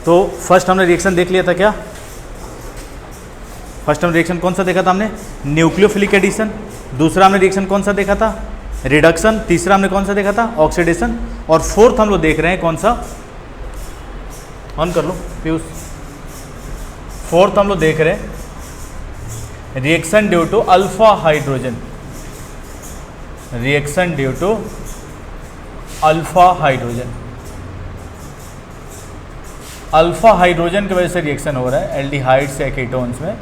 तो फर्स्ट हमने रिएक्शन देख लिया था क्या? फर्स्ट हमने रिएक्शन कौन सा देखा था हमने? Nucleophilic addition. दूसरा हमने रिएक्शन कौन सा देखा था? रिडक्शन। तीसरा हमने कौन सा देखा था? ऑक्सीडेशन। और फोर्थ हम लोग देख रहे हैं कौन सा? ऑन कर लो पीयूष। फोर्थ हम लोग देख रहे हैं reaction due to alpha hydrogen. Reaction due to alpha hydrogen. Alpha hydrogen की वजह से रिएक्शन हो रहा है एल्डिहाइड्स या कीटोन्स में,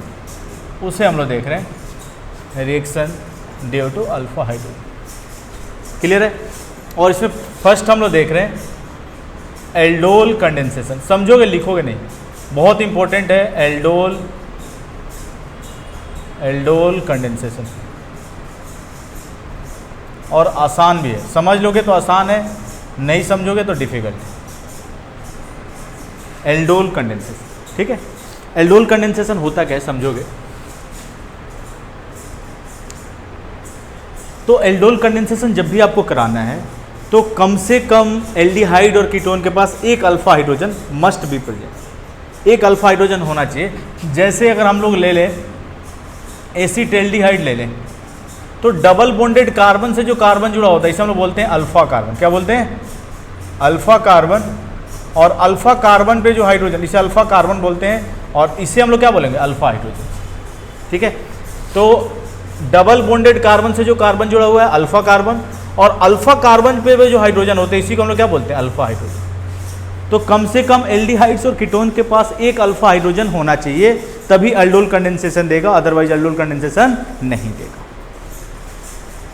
उसे हम लोग देख रहे हैं reaction due to alpha hydrogen. Clear है? और इसमें फर्स्ट हम लोग देख रहे हैं एल्डोल कंडेंसेशन। समझोगे, लिखोगे नहीं, बहुत इंपॉर्टेंट है एल्डोल कंडेंसेशन। और आसान भी है, समझ लोगे तो आसान है, नहीं समझोगे तो डिफिकल्ट है। एल्डोल कंडेंसेशन, ठीक है? एल्डोल कंडेंसेशन होता क्या है समझोगे तो एल्डोल कंडेंसेशन जब भी आपको कराना है तो कम से कम एल्डिहाइड और कीटोन के पास एक alpha hydrogen must be present. एक अल्फा हाइड्रोजन होना चाहिए। जैसे अगर हम लोग ले लें एसिटेल्डिहाइड ले लें तो डबल बॉन्डेड कार्बन से जो कार्बन जुड़ा होता है इसे हम लोग बोलते हैं अल्फा कार्बन। क्या बोलते हैं? Alpha carbon. और अल्फा कार्बन पे जो हाइड्रोजन, इसे अल्फा कार्बन बोलते हैं, और इसे हम लोग क्या बोलेंगे? Alpha hydrogen. ठीक है? तो डबल बॉन्डेड कार्बन से जो कार्बन जुड़ा हुआ है अल्फा कार्बन, और अल्फा कार्बन पे जो हाइड्रोजन होते हैं इसी को हम लोग क्या बोलते हैं? Alpha hydrogen. तो कम से कम एल्डिहाइड्स और कीटोन के पास एक अल्फा हाइड्रोजन होना चाहिए, तभी एल्डोल कंडेंसेशन देगा, अदरवाइज एल्डोल कंडेंसेशन नहीं देगा।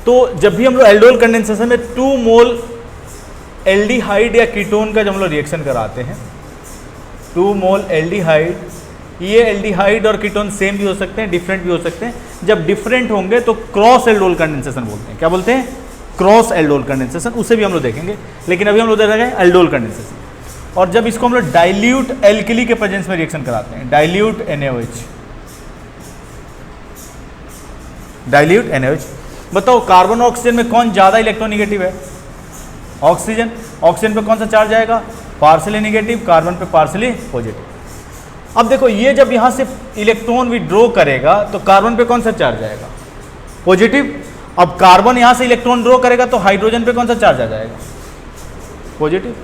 तो जब भी हम लोग एल्डोल कंडेंसेशन में 2 मोल एल्डिहाइड या कीटोन का जब हम लोग रिएक्शन कराते हैं, 2 मोल एल्डिहाइड, ये एल्डिहाइड और कीटोन सेम भी हो सकते हैं, डिफरेंट भी हो सकते हैं। जब डिफरेंट होंगे तो क्रॉस एल्डोल कंडेंसेशन बोलते हैं। क्या बोलते हैं? Cross aldol condensation. उसे भी हम लोग देखेंगे, लेकिन अभी हम लोग देख रहे हैं एल्डोल कंडेंसेशन। और जब इसको हम लोग डाइल्यूट एल्किली के प्रेजेंस में रिएक्शन कराते हैं, डाइल्यूट NaOH, डाइल्यूट NaOH, बताओ कार्बन और ऑक्सीजन में कौन ज्यादा इलेक्ट्रोनिगेटिव है? ऑक्सीजन। ऑक्सीजन पे कौन सा चार्ज आएगा? पार्शियली नेगेटिव, कार्बन पे पार्शियली पॉजिटिव। अब देखो ये जब यहां से इलेक्ट्रॉन विड्रॉ करेगा तो कार्बन पे कौन सा चार्ज आएगा? पॉजिटिव। अब कार्बन यहां से इलेक्ट्रॉन ड्रॉ करेगा तो हाइड्रोजन पे कौन सा चार्ज आ जाएगा? पॉजिटिव।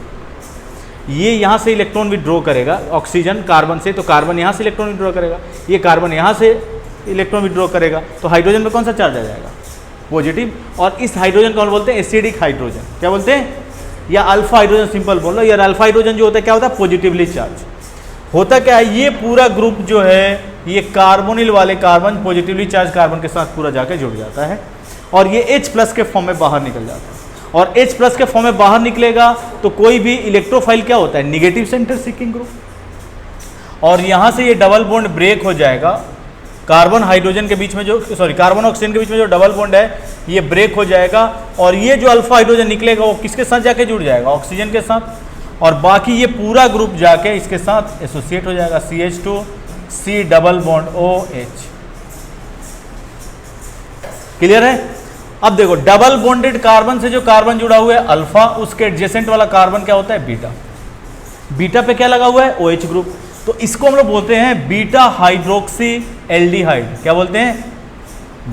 ये यहां से इलेक्ट्रॉन विड्रॉ करेगा ऑक्सीजन कार्बन से, तो कार्बन यहां से इलेक्ट्रॉन विड्रॉ करेगा, ये कार्बन यहां से इलेक्ट्रॉन विड्रॉ करेगा, तो हाइड्रोजन पे कौन सा चार्ज आ जाएगा? पॉजिटिव। और इस हाइड्रोजन को हम बोलते हैं एसिडिक हाइड्रोजन। क्या बोलते हैं? या अल्फा हाइड्रोजन, सिंपल बोल लो। या अल्फा हाइड्रोजन जो होता है क्या होता है? Positively charge. होता क्या है, ये पूरा ग्रुप जो है ये कार्बोनिल वाले कार्बन, पॉजिटिवली चार्ज कार्बन के साथ पूरा जाके जुड़ जाता है और ये H+ के फॉर्म में बाहर निकल जाता है। और H+ के फॉर्म में बाहर निकलेगा तो कोई भी इलेक्ट्रोफाइल क्या होता है? Negative centre seeking group. और यहां से ये डबल बॉन्ड ब्रेक हो जाएगा, कार्बन हाइड्रोजन के बीच में जो, सॉरी, कार्बन ऑक्सीजन के बीच में जो डबल बॉन्ड है ये ब्रेक हो जाएगा, और ये जो अल्फा हाइड्रोजन निकलेगा वो किसके साथ जाके जुड़ जाएगा? ऑक्सीजन के साथ। और बाकी ये पूरा ग्रुप जाके इसके साथ एसोसिएट हो जाएगा, CH2 C double bond OH। Clear है? अब देखो डबल बॉन्डेड कार्बन से जो कार्बन जुड़ा हुआ है अल्फा, उसके एडजेसेंट वाला कार्बन क्या होता है? बीटा। बीटा पे क्या लगा हुआ है? OH group. तो इसको हम लोग बोलते हैं बीटा हाइड्रोक्सी एल्डिहाइड। क्या बोलते हैं?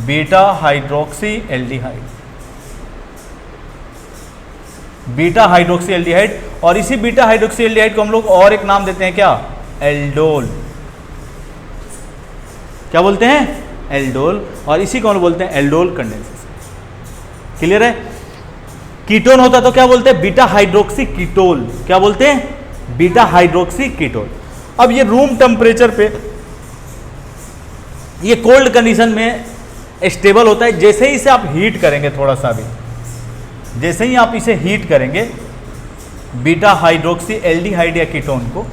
Beta hydroxy aldehyde. Beta hydroxy aldehyde. और इसी बीटा हाइड्रोक्सी एल्डिहाइड को हम लोग और एक नाम देते हैं, क्या? एल्डोल। क्या बोलते हैं? एल्डोल। और इसी को हम लोग बोलते हैं एल्डोल कंडेंसेशन। क्लियर है? कीटोन होता तो क्या बोलते हैं? Beta hydroxy ketol. क्या बोलते हैं? Beta hydroxy ketol. अब ये रूम टेम्परेचर पे, ये कोल्ड कंडीशन में स्टेबल होता है। जैसे ही इसे आप हीट करेंगे, थोड़ा सा भी, जैसे ही आप इसे हीट करेंगे बीटा हाइड्रोक्सी एल्डिहाइड या कीटोन को,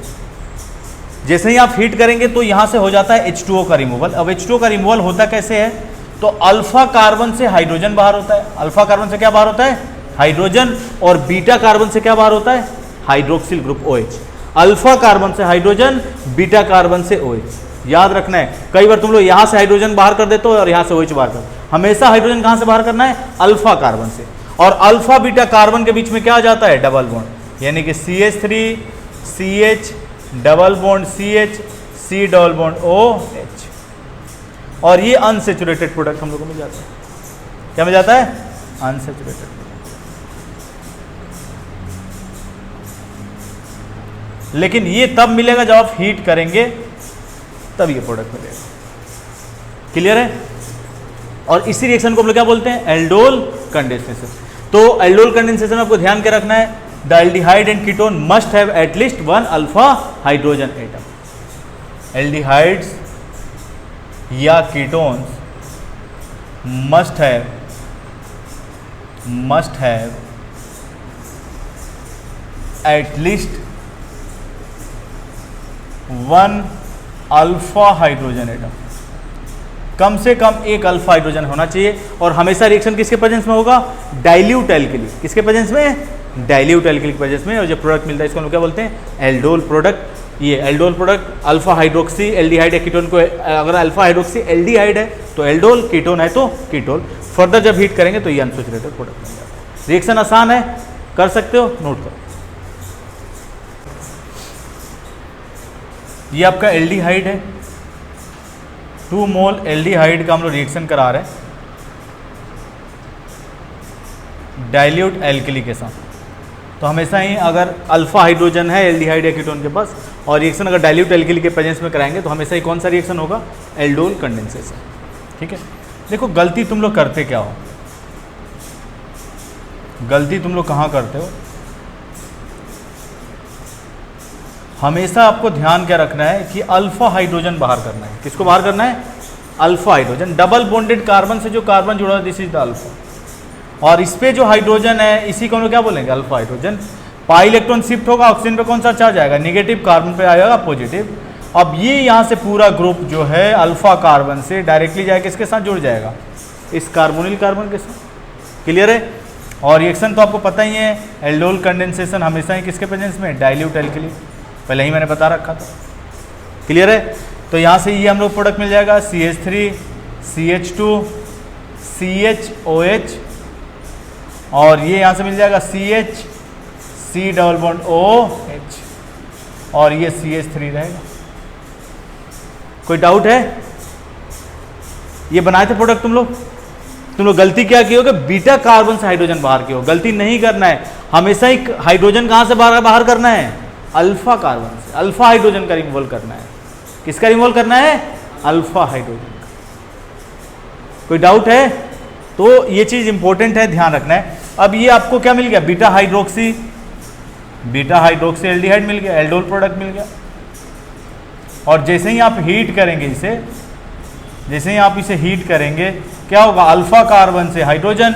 जैसे ही आप हीट करेंगे तो यहां से हो जाता है H2O का रिमूवल। अब H2O का रिमूवल होता कैसे है? तो अल्फा कार्बन से हाइड्रोजन बाहर होता है। अल्फा कार्बन से क्या बाहर होता है? हाइड्रोजन। और बीटा कार्बन से क्या बाहर होता है? Hydroxyl group OH। Alpha carbon से हाइड्रोजन, बीटा कार्बन से OH। याद रखना है, कई बार तुम लोग यहां से हाइड्रोजन बाहर कर देते हो और यहां से OH बाहर कर, हमेशा हाइड्रोजन कहां से बाहर करना है? अल्फा कार्बन से। और अल्फा बीटा कार्बन के बीच में क्या आ जाता है? डबल बॉन्ड, यानी कि CH3 CH double bond CH, C double bond OH, और ये अनसेचुरेटेड प्रोडक्ट हम लोगों को मिल जाता है। क्या मिल जाता है? अनसेचुरेटेड। लेकिन ये तब मिलेगा जब आप हीट करेंगे, तब ये प्रोडक्ट मिलेगा। क्लियर है? और इसी रिएक्शन को हम लोग क्या बोलते हैं? Aldol condensation. तो एल्डोल कंडेंसेशन में आपको ध्यान क्या रखना है? The aldehyde and ketone must have at least one alpha hydrogen atom. Aldehydes या ketones must have at least one alpha hydrogen atom. कम से कम एक अल्फा हाइड्रोजन होना चाहिए। और हमेशा रिएक्शन किसके प्रेजेंस में होगा? Dilute alkali. किसके प्रेजेंस में? डाइल्यूट एल्कली के प्रेजेंस में। और जो प्रोडक्ट मिलता है इसको हम क्या बोलते हैं? Aldol product. ये aldol product alpha hydroxy aldehyde या कीटोन को, अगर अल्फा हाइड्रोक्सी एल्डिहाइड है तो एल्डोल, कीटोन है तो कीटोल। फर्दर जब हीट करेंगे तो ये अनसैचुरेटेड प्रोडक्ट बन जाता है। रिएक्शन आसान है, कर सकते हो, नोट करो। ये आपका एल्डिहाइड है, 2 मोल एल्डिहाइड का हम लोग रिएक्शन करा रहे हैं डाइल्यूट एल्कली के साथ। तो हमेशा ही अगर अल्फा हाइड्रोजन है एल्डिहाइड या कीटोन के पास और रिएक्शन अगर डाइल्यूट एल्कली के प्रेजेंस में कराएंगे तो हमेशा ही कौन सा रिएक्शन होगा? Aldol condensation. ठीक है? देखो गलती तुम लोग करते क्या हो? गलती तुम लोग कहाँ करते हो? हमेशा आपको ध्यान क्या रखना है कि अल्फा हाइड्रोजन बाहर करना है। किसको बाहर करना है? Alpha hydrogen. Double bonded carbon से जो कार्बन जुड़ा है दिस इज द अल्फा, और इस पे जो हाइड्रोजन है इसी को हम लोग क्या बोलेंगे? Alpha hydrogen. Pi electron shift होगा, ऑक्सीजन पे कौन सा चार्ज आएगा? नेगेटिव, कार्बन पे आएगा पॉजिटिव। अब ये यहाँ से पूरा ग्रुप जो है अल्फा कार्बन से डायरेक्टली जाएगा किसके साथ जुड़ जाएगा? इस कार्बोनिल कार्बन के साथ। क्लियर है? और रिएक्शन तो आपको पता ही है, एल्डोल कंडेंसेशन हमेशा ही किसके प्रेजेंस में? Dilute alkali. पहले ही मैंने बता रखा था। क्लियर है? तो यहाँ से ये हम लोग प्रोडक्ट मिल जाएगा CH3, CH2, CHOH, और ये यहाँ से मिल जाएगा CH, C double bond OH, और ये CH3 रहेगा। कोई डाउट है? ये बनाए थे प्रोडक्ट तुम लोग गलती क्या की हो कि बीटा कार्बन से हाइड्रोजन बाहर की हो। गलती नहीं करना है, हमेशा ही हाइड्रोजन कहाँ से बाहर करना है? अल्फा कार्बन से। अल्फा हाइड्रोजन का रिमूवल करना है। किसका रिमूवल करना है? Alpha hydrogen. कोई डाउट है? तो ये चीज इंपॉर्टेंट है, ध्यान रखना है। अब ये आपको क्या मिल गया? बीटा हाइड्रोक्सी एल्डिहाइड मिल गया, एल्डोल प्रोडक्ट मिल गया। और जैसे ही आप हीट करेंगे इसे, हीट करेंगे क्या होगा? अल्फा कार्बन से हाइड्रोजन,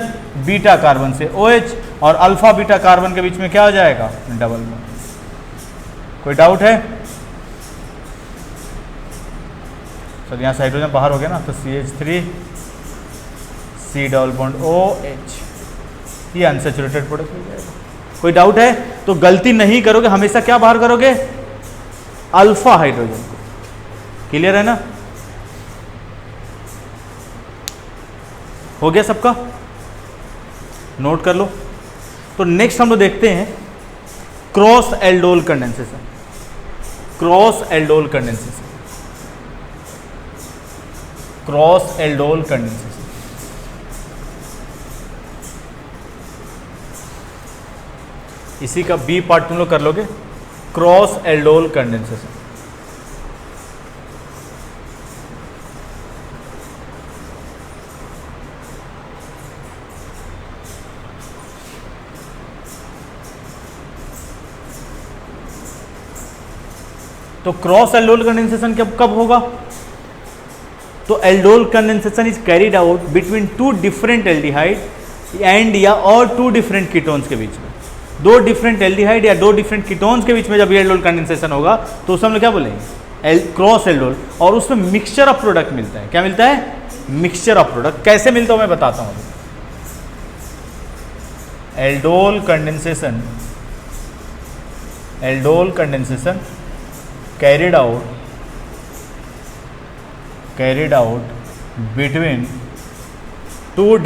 बीटा कार्बन से OH, और अल्फा बीटा कार्बन के बीच में क्या हो जाएगा? Double bond. कोई डाउट है? सर यहाँ से हाइड्रोजन बाहर हो गया ना, तो CH3, C double bond OH, ये अनसैचुरेटेड प्रोडक्ट मिल जाएगा। कोई डाउट है? तो गलती नहीं करोगे, हमेशा क्या बाहर करोगे? अल्फा हाइड्रोजन को। क्लियर है ना? हो गया सबका? नोट कर लो। तो नेक्स्ट हम लोग देखते हैं cross aldol condensation. Cross aldol condensation, cross aldol condensation. इसी का बी पार्ट तुम लोग कर लोगे, क्रॉस एल्डोल कंडेंसेशन। तो क्रॉस एल्डोल कंडेंसेशन कब होगा? तो aldol condensation is carried out between 2 different aldehyde and या और 2 डिफरेंट कीटोन्स के बीच में। 2 डिफरेंट एल्डिहाइड या 2 डिफरेंट कीटोन्स के बीच में जब ये एल्डोल कंडेंसेशन होगा तो उसे हम लोग क्या बोलेंगे? Cross aldol. और उसमें मिक्सचर ऑफ प्रोडक्ट मिलता है। क्या मिलता है? Mixture of product. कैसे मिलता है मैं बताता हूं। Aldol condensation carried out between two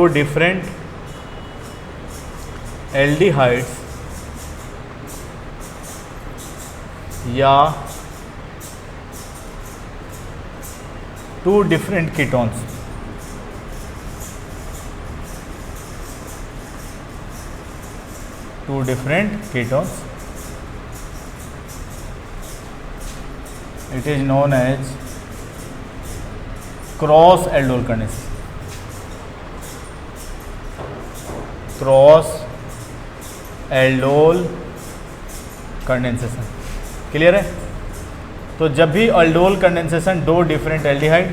different aldehydes या two different ketones, two different ketones, it is known as cross aldol condensation, cross aldol condensation. Clear है? तो जब भी एल्डोल कंडेंसेशन दो डिफरेंट एल्डिहाइड,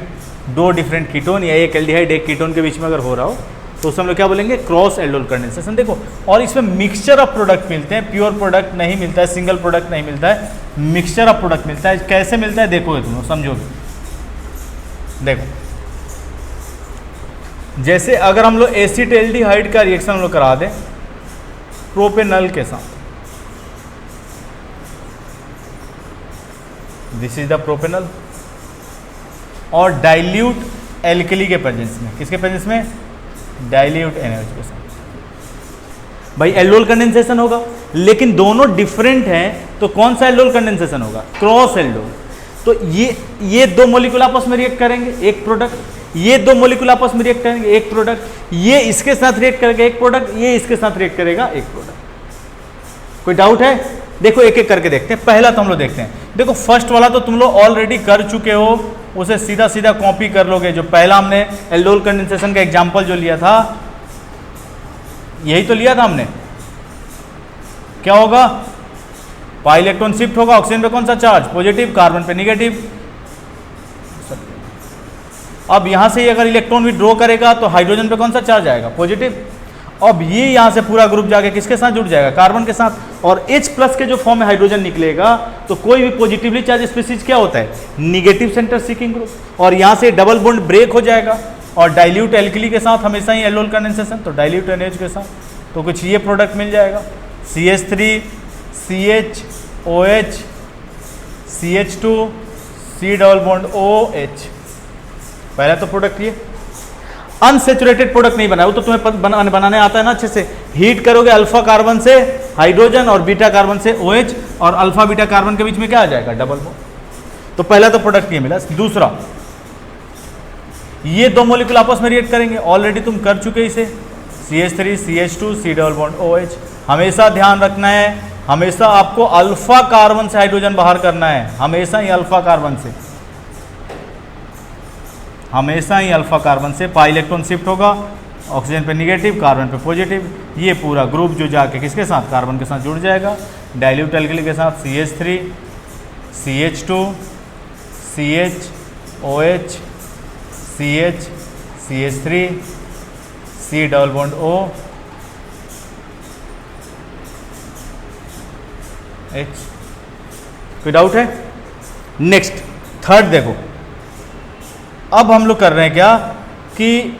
दो डिफरेंट कीटोन या एक aldehyde एक कीटोन के बीच में अगर हो रहा हो तो उसे हम लोग क्या बोलेंगे? Cross aldol condensation. देखो, और इसमें मिक्सचर ऑफ प्रोडक्ट मिलते हैं, प्योर प्रोडक्ट नहीं मिलता है, सिंगल प्रोडक्ट नहीं मिलता है, मिक्सचर ऑफ प्रोडक्ट मिलता है। कैसे मिलता है देखोगे तुम लोग, समझोगे। देखो, जैसे अगर हम लोग एसिटाल्डिहाइड का रिएक्शन हम लोग करा दें प्रोपेनल के साथ, दिस इज द प्रोपेनल, और डाइल्यूट एल्कली के प्रेजेंस में, किसके प्रेजेंस में? डाइल्यूट NaOH के साथ। भाई एल्डोल कंडेंसेशन होगा, लेकिन दोनों डिफरेंट हैं, तो कौन सा एल्डोल कंडेंसेशन होगा? Cross aldol. तो ये दो मॉलिक्यूल आपस में रिएक्ट करेंगे, एक प्रोडक्ट, ये दो मॉलिक्यूल आपस में रिएक्ट करेंगे, एक प्रोडक्ट, ये इसके साथ रिएक्ट करेगा एक प्रोडक्ट, ये इसके साथ रिएक्ट करेगा एक प्रोडक्ट। कोई डाउट है? देखो एक एक करके देखते हैं। पहला तो हम लोग देखते हैं, देखो फर्स्ट वाला तो तुम लोग ऑलरेडी कर चुके हो, उसे सीधा सीधा कॉपी कर लोगे। जो पहला हमने एल्डोल कंडेंसेशन का एग्जांपल जो लिया था, यही तो लिया था हमने। क्या होगा? पाई इलेक्ट्रॉन शिफ्ट होगा, ऑक्सीजन पे कौन सा चार्ज? पॉजिटिव, कार्बन पे निगेटिव। अब यहां से अगर इलेक्ट्रॉन विथड्रॉ करेगा तो हाइड्रोजन पे कौन सा चार्ज आएगा? पॉजिटिव। अब ये यहां से पूरा ग्रुप जाके किसके साथ जुड़ जाएगा? कार्बन के साथ। और H प्लस के जो फॉर्म में हाइड्रोजन निकलेगा, तो कोई भी पॉजिटिवली चार्ज स्पीसीज क्या होता है? Negative centre seeking group. और यहां से डबल बॉन्ड ब्रेक हो जाएगा, और डाइल्यूट एल्कली के साथ हमेशा ही एल्डोल कंडेंसेशन, तो डाइल्यूट NaOH के साथ तो कुछ ये प्रोडक्ट मिल जाएगा, CH3 CHOH CH2 C double bond OH। पहला तो प्रोडक्ट ये अनसेचुरेटेड प्रोडक्ट नहीं बना, वो तो तुम्हें बनाने आता है ना अच्छे से। हीट करोगे अल्फा कार्बन से हाइड्रोजन और बीटा कार्बन से OH, और अल्फा बीटा कार्बन के बीच में क्या आ जाएगा? Double bond. तो पहला तो प्रोडक्ट ये मिला। दूसरा, ये दो मॉलिक्यूल आपस में रिएक्ट करेंगे, ऑलरेडी तुम कर चुके इसे, CH3 CH2 C double bond OH। हमेशा ध्यान रखना है, हमेशा आपको अल्फा कार्बन से हाइड्रोजन बाहर करना है, हमेशा ही अल्फा कार्बन से, हमेशा ही अल्फा कार्बन से। पाई इलेक्ट्रॉन शिफ्ट होगा, ऑक्सीजन पे निगेटिव, कार्बन पे पॉजिटिव, ये पूरा ग्रुप जो जाके किसके साथ? कार्बन के साथ जुड़ जाएगा, डाइल्यूट एल्कली के साथ CH3 CH2 CHOH CH CH3 C double bond OH। कोई डाउट है? नेक्स्ट थर्ड देखो, अब हम लोग कर रहे हैं क्या कि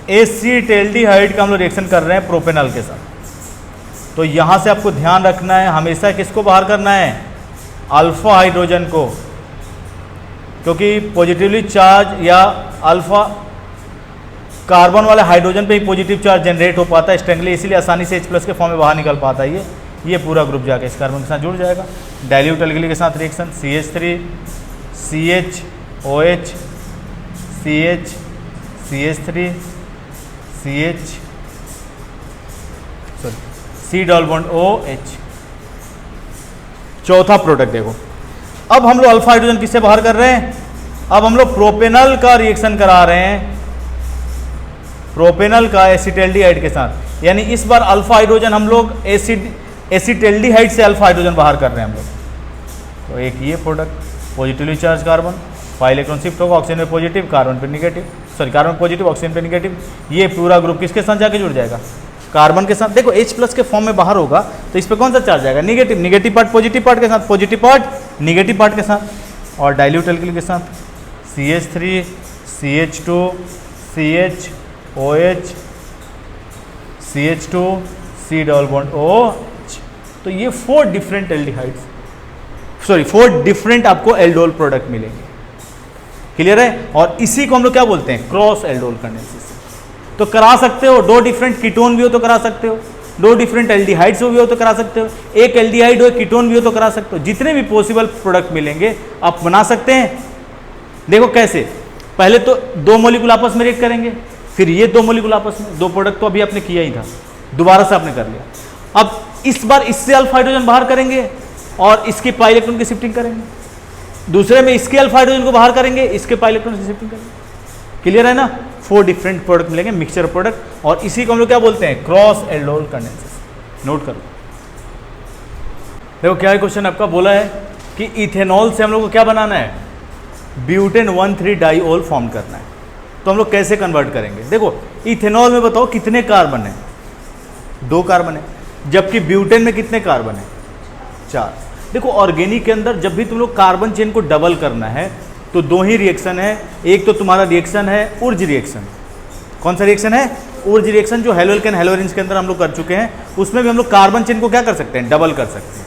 एसिटाल्डिहाइड का हम लोग रिएक्शन कर रहे हैं प्रोपेनल के साथ। तो यहां से आपको ध्यान रखना है, हमेशा किसको बाहर करना है? अल्फा हाइड्रोजन को, क्योंकि पॉजिटिवली चार्ज या अल्फा कार्बन वाले हाइड्रोजन पे ही पॉजिटिव चार्ज जनरेट हो पाता है स्ट्रेंगली, इसीलिए आसानी से H प्लस के फॉर्म में बाहर निकल पाता है। ये पूरा ग्रुप जाके इस कार्बन के साथ जुड़ जाएगा। डाइल्यूट एल्कली के साथ reaction, CH3 CHOH CH CH3 CH C double bond OH। चौथा प्रोडक्ट देखो, अब हम लोग अल्फा हाइड्रोजन किससे बाहर कर रहे हैं? अब हम लोग प्रोपेनल का रिएक्शन करा रहे हैं, प्रोपेनल का एसिटाल्डिहाइड के साथ। यानी इस बार अल्फा हाइड्रोजन हम लोग एसिटाल्डिहाइड से अल्फा हाइड्रोजन बाहर कर रहे हैं हम लोग। तो एक ये product positively charge carbon, pi electron shift होगा, ऑक्सीजन पे पॉजिटिव, कार्बन पे negative, sorry carbon positive, oxygen पे निगेटिव। ये पूरा ग्रुप किसके साथ जाके जुड़ जाएगा? कार्बन के साथ। देखो H प्लस के फॉर्म में बाहर होगा तो इस पर कौन सा चार्ज आएगा? Negative. Negative part positive part के साथ, पॉजिटिव पार्ट निगेटिव पार्ट के साथ। और डाइल्यूट एल्कली के साथ CH3 CH2 CHOH CH2 C double bond OH। तो ये 4 डिफरेंट एल्डिहाइड्स, सॉरी 4 डिफरेंट आपको एल्डोल प्रोडक्ट मिलेंगे। क्लियर है? और इसी को हम लोग क्या बोलते हैं? Cross aldol condensation. तो करा सकते हो, 2 डिफरेंट कीटोन भी हो तो करा सकते हो, दो डिफरेंट एल्डिहाइड्स भी हो तो करा सकते हो, एक एल्डिहाइड हो एक कीटोन भी हो तो करा सकते हो, जितने भी पॉसिबल प्रोडक्ट मिलेंगे आप बना सकते हैं। देखो कैसे, पहले तो दो मॉलिक्यूल आपस में रिएक्ट करेंगे, फिर ये दो मॉलिक्यूल आपस में, दो प्रोडक्ट तो अभी आपने किया ही था, दोबारा से आपने कर लिया। अब इस बार इससे अल्फा हाइड्रोजन बाहर करेंगे और इसके पाई इलेक्ट्रॉन की शिफ्टिंग करेंगे, दूसरे में इसके अल्फा हाइड्रोजन को बाहर करेंगे, इसके पाई इलेक्ट्रॉन की शिफ्टिंग करेंगे। क्लियर है ना? 4 डिफरेंट प्रोडक्ट मिलेंगे, मिक्सचर प्रोडक्ट, और इसी को हम लोग क्या बोलते हैं? Cross aldol condensation. नोट करो। देखो क्या है क्वेश्चन आपका, बोला है कि इथेनॉल से हम लोग को क्या बनाना है? ब्यूटेन 1,3 डाइऑल फॉर्म करना है। तो हम लोग कैसे कन्वर्ट करेंगे? देखो इथेनॉल में बताओ कितने कार्बन है? 2 कार्बन है, जबकि ब्यूटेन में कितने कार्बन है? 4। देखो ऑर्गेनिक के अंदर जब भी तुम लोग कार्बन चेन को डबल करना है तो 2 ही रिएक्शन है। एक तो तुम्हारा रिएक्शन है उर्ज रिएक्शन। कौन सा रिएक्शन है? उर्ज रिएक्शन, जो हेलोएल्केन हेलोरेंज के अंदर हम लोग कर चुके हैं, उसमें भी हम लोग कार्बन चेन को क्या कर सकते हैं? डबल कर सकते हैं।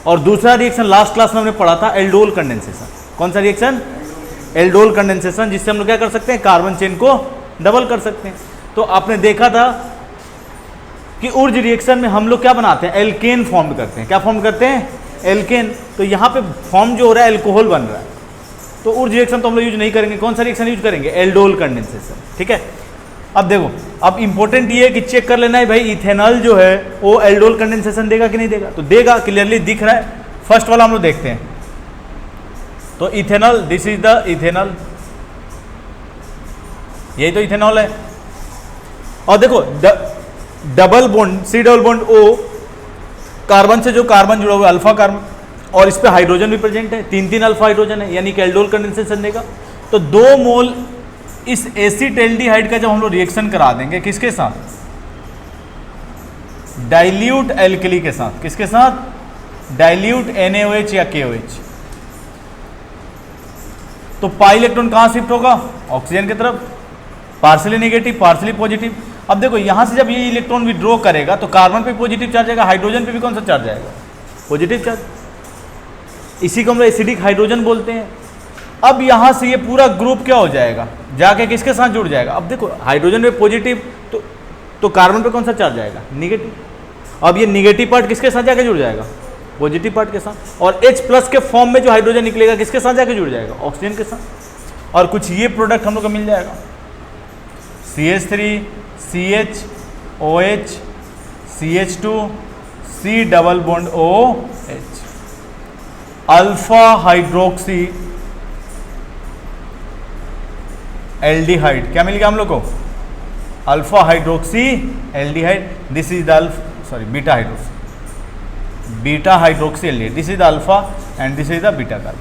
और दूसरा रिएक्शन लास्ट क्लास में हमने पढ़ा था, एल्डोल कंडेंसेशन। कौन सा रिएक्शन? एल्डोल कंडेंसेशन, जिससे हम लोग क्या कर सकते हैं? कार्बन चेन को डबल कर सकते हैं। तो आपने देखा था कि उर्ज रिएक्शन में हम लोग क्या बनाते हैं? एल्केन फॉर्म करते हैं। क्या फॉर्म करते हैं? एल्केन। तो यहाँ पे फॉर्म जो हो रहा है एल्कोहल बन रहा है, तो उर्ज रिएक्शन तो हम लोग यूज नहीं करेंगे। कौन सा रिएक्शन यूज करेंगे? Aldol condensation. ठीक है। अब देखो, अब इंपॉर्टेंट ये है कि चेक कर लेना है भाई इथेनॉल जो है वो एल्डोल कंडेंसेशन देगा कि नहीं देगा। तो देगा, क्लियरली दिख रहा है। फर्स्ट वाला हम लोग देखते हैं। तो ethanol, this is the ethanol, यही तो इथेनॉल है। और देखो double bond, C double bond O, carbon से जो कार्बन जुड़ा हुआ है अल्फा कार्बन, और इस पे हाइड्रोजन भी प्रेजेंट है, 3 अल्फा हाइड्रोजन है, यानी कि एल्डोल कंडेंसेशन देगा। तो 2 मोल इस एसिटेल्डिहाइड का जब हम लोग रिएक्शन करा देंगे किसके साथ? डाइल्यूट एल्कली के साथ। किसके साथ? डाइल्यूट NaOH या KOH। तो पाई इलेक्ट्रॉन कहां शिफ्ट होगा? ऑक्सीजन की तरफ, पार्शियली नेगेटिव पार्शियली पॉजिटिव। अब देखो यहां से जब ये इलेक्ट्रॉन विड्रॉ करेगा तो कार्बन पे पॉजिटिव चार्ज आएगा, हाइड्रोजन पे भी कौन सा चार्ज आएगा? Positive charge. इसी को हम लोग एसिडिक हाइड्रोजन बोलते हैं। अब यहां से ये पूरा ग्रुप क्या हो जाएगा? जाके किसके साथ जुड़ जाएगा? अब देखो हाइड्रोजन पे पॉजिटिव, तो कार्बन पे कौन सा चार्ज आएगा? निगेटिव। अब ये निगेटिव पार्ट किसके साथ जाके जुड़ जाएगा? पॉजिटिव पार्ट के साथ। और H+ के फॉर्म में जो हाइड्रोजन निकलेगा किसके साथ जाके जुड़ जाएगा? ऑक्सीजन के साथ। और कुछ ये प्रोडक्ट हम लोग को मिल जाएगा, CH3 CHOH CH2 C double bond OH, alpha hydroxy aldehyde. क्या मिल गया हम लोग को? Alpha hydroxy aldehyde. This is the beta hydroxy, beta hydroxy aldehyde. This is the alpha and this is the beta carbon.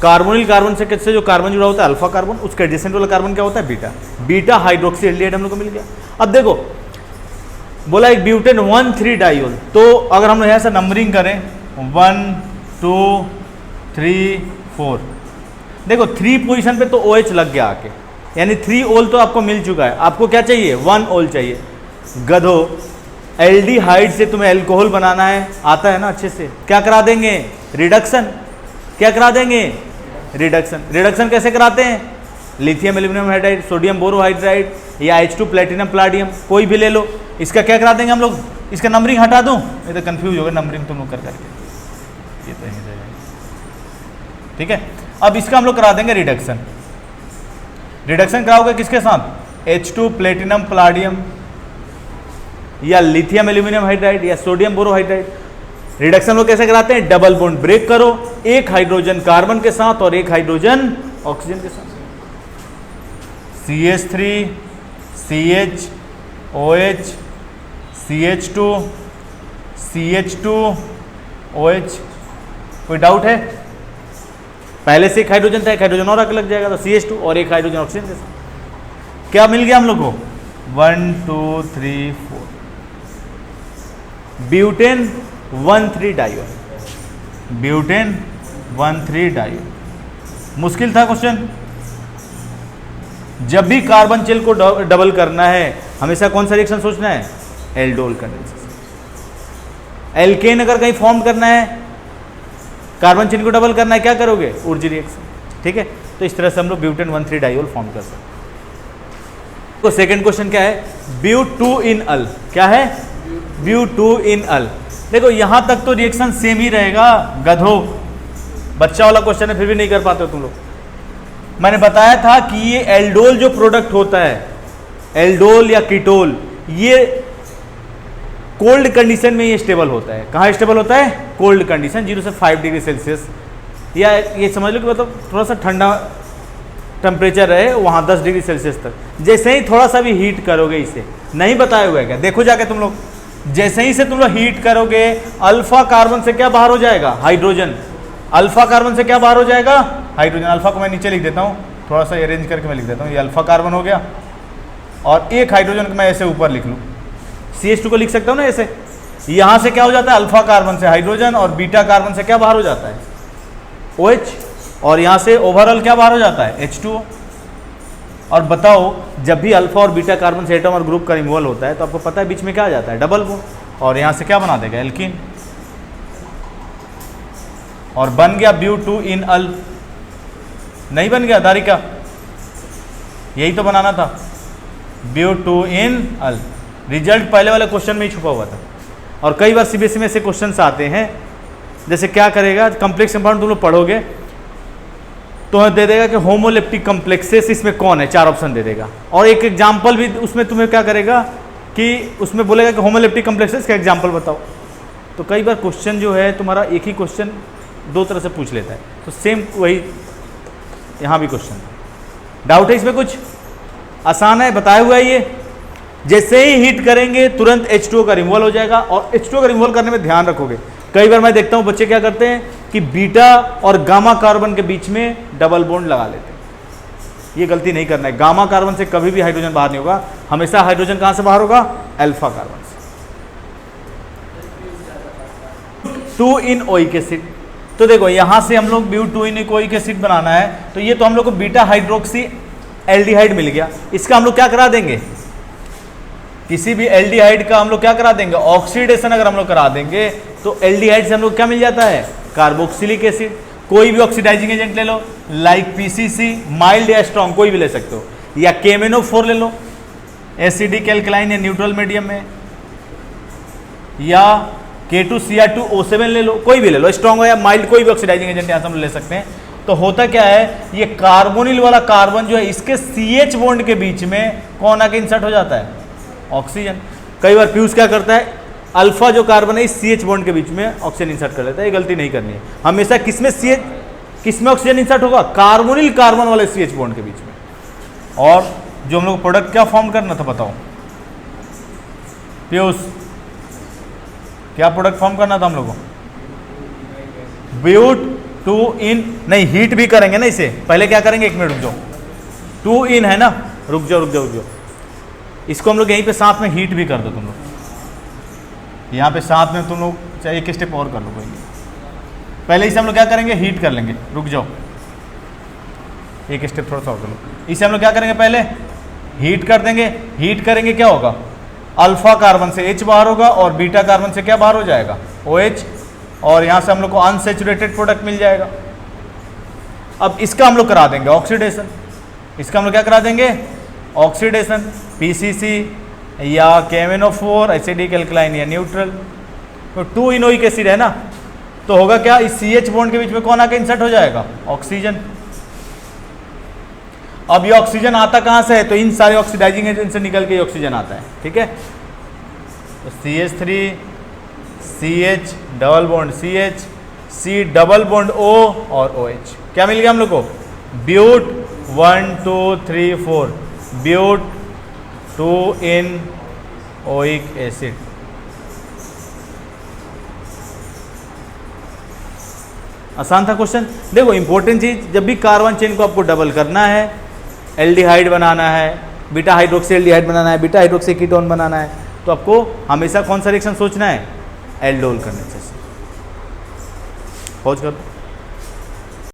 Carbonyl carbon से किससे जो carbon जुड़ा होता है अल्फा कार्बन, उसका एडजेसेंट वाला कार्बन क्या होता है? बीटा। बीटा हाइड्रोक्सी एल्डिहाइड हम लोग को मिल गया। अब देखो बोला एक ब्यूटेन 1,3 डाइऑल, तो अगर हम यहाँ से नंबरिंग करें 1 2 3 4, देखो 3 पोजीशन पे तो OH लग गया आके, यानी 3 ओल तो आपको मिल चुका है। आपको क्या चाहिए? 1 ओल चाहिए। गधो, एल्डिहाइड से तुम्हें एल्कोहल बनाना है, आता है ना अच्छे से। क्या करा देंगे? रिडक्शन। क्या करा देंगे? रिडक्शन। रिडक्शन कैसे कराते हैं? Lithium aluminium hydride, sodium borohydride या H2 प्लेटिनम पैलेडियम, कोई भी ले लो। इसका क्या करा देंगे हम लोग? इसका नंबरिंग हटा दूं? ये तो कंफ्यूज होगा नंबरिंग तुम लोग कर करके, ये तो नहीं रहेगा। ठीक है। अब इसका हम लोग करा देंगे रिडक्शन। रिडक्शन कराओगे किसके साथ? H2 प्लेटिनम पैलेडियम या लिथियम एल्यूमिनियम हाइड्राइड या सोडियम बोरोहाइड्राइड। रिडक्शन लोग कैसे कराते हैं? डबल बॉन्ड ब्रेक करो, एक हाइड्रोजन कार्बन के साथ और एक हाइड्रोजन ऑक्सीजन के साथ। CH3 CHOH CH2 CH2OH। कोई डाउट है? पहले से एक हाइड्रोजन था, एक हाइड्रोजन और आके लग जाएगा तो CH2 और एक हाइड्रोजन ऑक्सीजन के साथ। क्या मिल गया हम लोग को? 1 2 3 4 ब्यूटेन 1,3 डाइऑल। Butane 1,3 diol. मुश्किल था क्वेश्चन। जब भी कार्बन चेन को डबल करना है हमेशा कौन सा रिएक्शन सोचना है? Aldol condensation. एल्केन अगर कहीं फॉर्म करना है, कार्बन चेन को डबल करना है, क्या करोगे? उर्ज रिएक्शन। ठीक है। तो इस तरह से हम लोग ब्यूटेन 1,3 डाइऑल फॉर्म कर सकते हैं। तो सेकंड क्वेश्चन क्या है? ब्यूट 2 इन अल। क्या है? Bue2 इन अल। देखो यहां तक तो रिएक्शन सेम ही रहेगा, गधो बच्चा वाला क्वेश्चन है फिर भी नहीं कर पाते हो तुम लोग। मैंने बताया था कि ये एल्डोल जो प्रोडक्ट होता है, एल्डोल या कीटोल, ये कोल्ड कंडीशन में ये स्टेबल होता है। कहाँ स्टेबल होता है? कोल्ड कंडीशन, 0 से 5 डिग्री सेल्सियस, या ये समझ लो कि मतलब थोड़ा सा ठंडा टेम्परेचर रहे वहाँ 10 डिग्री सेल्सियस तक। जैसे ही थोड़ा सा भी हीट करोगे, इसे नहीं बताया हुआ है क्या, देखो जाके तुम लोग, जैसे ही से तुम लोग हीट करोगे अल्फा कार्बन से क्या बाहर हो जाएगा? हाइड्रोजन। अल्फा कार्बन से क्या बाहर हो जाएगा? हाइड्रोजन। अल्फा को मैं नीचे लिख देता हूँ, थोड़ा सा अरेंज करके मैं लिख देता हूँ, ये अल्फा कार्बन हो गया, और एक हाइड्रोजन को मैं ऐसे ऊपर लिख लूँ, CH2 को लिख सकता हूँ ना ऐसे। यहाँ से क्या हो जाता है? अल्फा कार्बन से हाइड्रोजन, और बीटा कार्बन से क्या बाहर हो जाता है? OH, और यहाँ से ओवरऑल क्या बाहर हो जाता है? H2O। और बताओ जब भी अल्फा और बीटा कार्बन से एटम और ग्रुप का रिमूवल होता है तो आपको पता है बीच में क्या आ जाता है? डबल बॉन्ड, और यहाँ से क्या बना देगा? एल्कीन, और बन गया Bue2 इन अल। नहीं बन गया दारिका? यही तो बनाना था, Bue2 इन अल। रिजल्ट पहले वाले क्वेश्चन में ही छुपा हुआ था, और कई बार CBSE में से क्वेश्चंस आते हैं। जैसे क्या करेगा, कम्प्लेक्स कंपाउंड तुम लोग पढ़ोगे तो दे देगा कि होमोलेप्टिक कम्प्लेक्सेस इसमें कौन है, 4 ऑप्शन दे देगा, और एक एग्जाम्पल भी उसमें तुम्हें क्या करेगा कि उसमें बोलेगा कि होमोलेप्टिक कम्प्लेक्सेस का एग्जाम्पल बताओ। तो कई बार क्वेश्चन जो है तुम्हारा एक ही क्वेश्चन 2 तरह से पूछ लेता है, तो सेम वही यहाँ भी क्वेश्चन। डाउट है इसमें कुछ? आसान है, बताया हुआ है ये। जैसे ही हीट करेंगे तुरंत H2O का रिमूवल हो जाएगा, और H2O का रिमूवल करने में ध्यान रखोगे, कई बार मैं देखता हूं बच्चे क्या करते हैं कि बीटा और गामा कार्बन के बीच में डबल बॉन्ड लगा लेते हैं। ये गलती नहीं करना है, गामा कार्बन से कभी भी हाइड्रोजन बाहर नहीं होगा, हमेशा हाइड्रोजन कहां से बाहर होगा? अल्फा कार्बन से। 2 इन ओइक एसिड, तो देखो यहां से हम लोग Bue2 इन ओइक एसिड बनाना है, तो ये तो हम लोग को बीटा हाइड्रोक्सी एल्डिहाइड मिल गया, इसका हम लोग क्या करा देंगे? किसी भी एल्डिहाइड का हम लोग क्या करा देंगे? ऑक्सीडेशन अगर हम लोग करा देंगे तो एल्डिहाइड से हम लोग क्या मिल जाता है? Carboxylic acid. कोई भी ऑक्सीडाइजिंग एजेंट ले लो, लाइक PCC, माइल्ड या स्ट्रॉन्ग कोई भी ले सकते हो, या KMnO4 ले लो, एसिडिक एल्कलाइन या न्यूट्रल मीडियम में, या K2Cr2O7 ले लो, कोई भी ले लो, स्ट्रॉन्ग हो या माइल्ड, कोई भी ऑक्सीडाइजिंग एजेंट यहाँ से हम ले सकते हैं। तो होता क्या है, ये कार्बोनिल वाला कार्बन जो है इसके CH बॉन्ड के बीच में कौन आके इंसर्ट हो जाता है? ऑक्सीजन। कई बार फ्यूज क्या करता है, अल्फा जो कार्बन है इस CH बॉन्ड के बीच में ऑक्सीजन इंसर्ट कर लेता है। ये गलती नहीं करनी है, हमेशा किसमें ऑक्सीजन इंसर्ट होगा? कार्बोनिल कार्बन वाले CH बॉन्ड के बीच में। और जो हम लोग प्रोडक्ट क्या फॉर्म करना था बताओ? फ्यूज, क्या प्रोडक्ट फॉर्म करना था हम लोगों को? Bue2 इन, नहीं हीट भी करेंगे ना इसे, पहले क्या करेंगे, 1 मिनट रुक जाओ, 2 इन है ना, रुक जाओ, इसको हम लोग यहीं पे साथ में हीट भी कर दो तुम लोग, यहाँ पे साथ में तुम लोग चाहे एक स्टेप और कर लो, कोई नहीं, पहले इसे हम लोग क्या करेंगे, हीट कर लेंगे। रुक जाओ, एक स्टेप थोड़ा सा और कर लो। इसे हम लोग क्या करेंगे, पहले हीट कर देंगे। हीट करेंगे क्या होगा, अल्फा कार्बन से H बाहर होगा और बीटा कार्बन से क्या बाहर हो जाएगा, OH, और यहाँ से हम लोग को अनसेचुरेटेड प्रोडक्ट मिल जाएगा। अब इसका हम लोग करा देंगे ऑक्सीडेशन, इसका हम लोग क्या करा देंगे, ऑक्सीडेशन, PCC या KMnO4, एसिडिक एल्कलाइन या न्यूट्रल। तो 2 इनोइक एसिड है ना, तो होगा क्या, इस CH बॉन्ड के बीच में कौन आके इंसर्ट हो जाएगा, ऑक्सीजन। अब ये ऑक्सीजन आता कहाँ से है, तो इन सारे ऑक्सीडाइजिंग एजेंट से निकल के ये ऑक्सीजन आता है, ठीक है। तो CH3 CH double bond CH, C double bond O और OH, क्या मिल गया हम लोग को, ब्यूट 1 2 3 4, ब्यूट 2 इन ओइक एसिड। आसान था क्वेश्चन। देखो इंपॉर्टेंट चीज, जब भी कार्बन चेन को आपको डबल करना है, एल्डिहाइड बनाना है, बीटा हाइड्रोक्सी एल्डिहाइड बनाना है, बीटा हाइड्रोक्सी कीटोन बनाना है, तो आपको हमेशा कौन सा रिएक्शन सोचना है, एल्डोल करने से। पहुंच कर